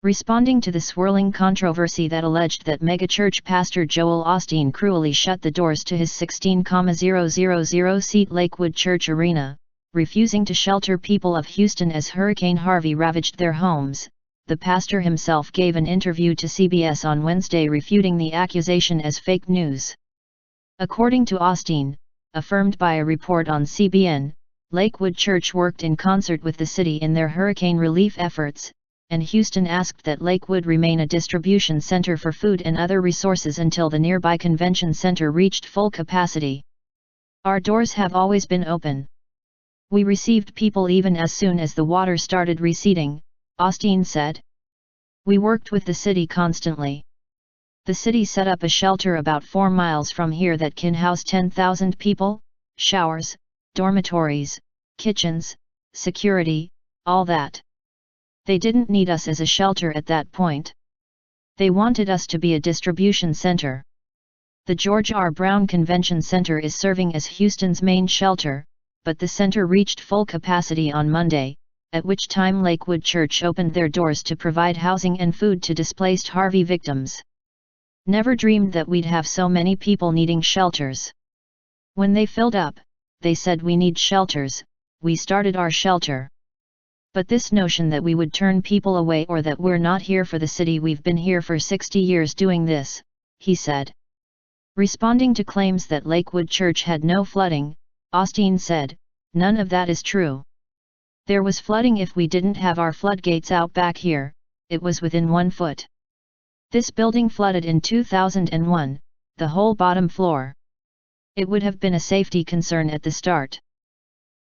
Responding to the swirling controversy that alleged that megachurch pastor Joel Osteen cruelly shut the doors to his 16,000-seat Lakewood Church Arena, refusing to shelter people of Houston as Hurricane Harvey ravaged their homes, the pastor himself gave an interview to CBS on Wednesday refuting the accusation as fake news. According to Osteen, affirmed by a report on CBN, Lakewood Church worked in concert with the city in their hurricane relief efforts, and Houston asked that Lakewood remain a distribution center for food and other resources until the nearby convention center reached full capacity. "Our doors have always been open. We received people even as soon as the water started receding," Osteen said. "We worked with the city constantly. The city set up a shelter about 4 miles from here that can house 10,000 people, showers, dormitories, kitchens, security, all that. They didn't need us as a shelter at that point. They wanted us to be a distribution center. The George R. Brown Convention Center is serving as Houston's main shelter, but the center reached full capacity on Monday, at which time Lakewood Church opened their doors to provide housing and food to displaced Harvey victims. Never dreamed that we'd have so many people needing shelters. When they filled up, they said we need shelters, we started our shelter. But this notion that we would turn people away or that we're not here for the city, we've been here for 60 years doing this," he said. Responding to claims that Lakewood Church had no flooding, Osteen said, "None of that is true. There was flooding if we didn't have our floodgates out back here, it was within 1 foot. This building flooded in 2001, the whole bottom floor. It would have been a safety concern at the start."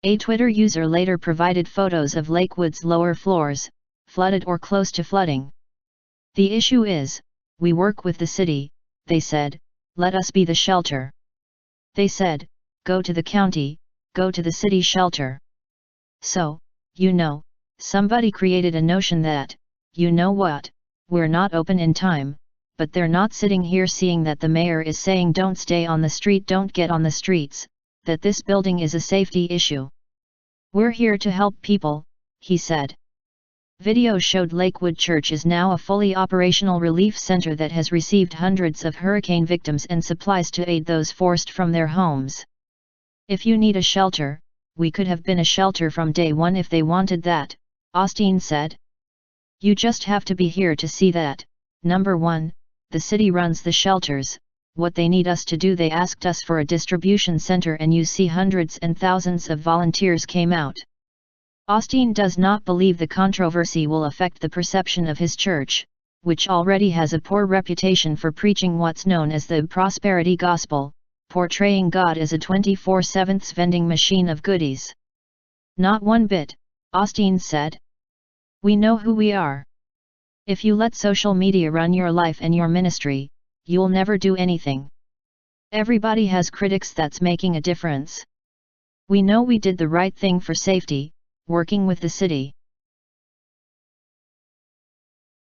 A Twitter user later provided photos of Lakewood's lower floors, flooded or close to flooding. "The issue is, we work with the city," they said, "let us be the shelter." They said, "Go to the county, go to the city shelter." So, somebody created a notion that, we're not open in time, but they're not sitting here seeing that the mayor is saying don't stay on the street, don't get on the streets, that this building is a safety issue. "We're here to help people," he said. Video showed Lakewood Church is now a fully operational relief center that has received hundreds of hurricane victims and supplies to aid those forced from their homes. "If you need a shelter, we could have been a shelter from day one if they wanted that," Osteen said. "You just have to be here to see that, number one, the city runs the shelters. What they need us to do, they asked us for a distribution center and you see hundreds and thousands of volunteers came out." Osteen does not believe the controversy will affect the perception of his church, which already has a poor reputation for preaching what's known as the prosperity gospel, portraying God as a 24/7 vending machine of goodies. "Not one bit," Osteen said. "We know who we are. If you let social media run your life and your ministry, you'll never do anything. Everybody has critics, that's making a difference. We know we did the right thing for safety, working with the city.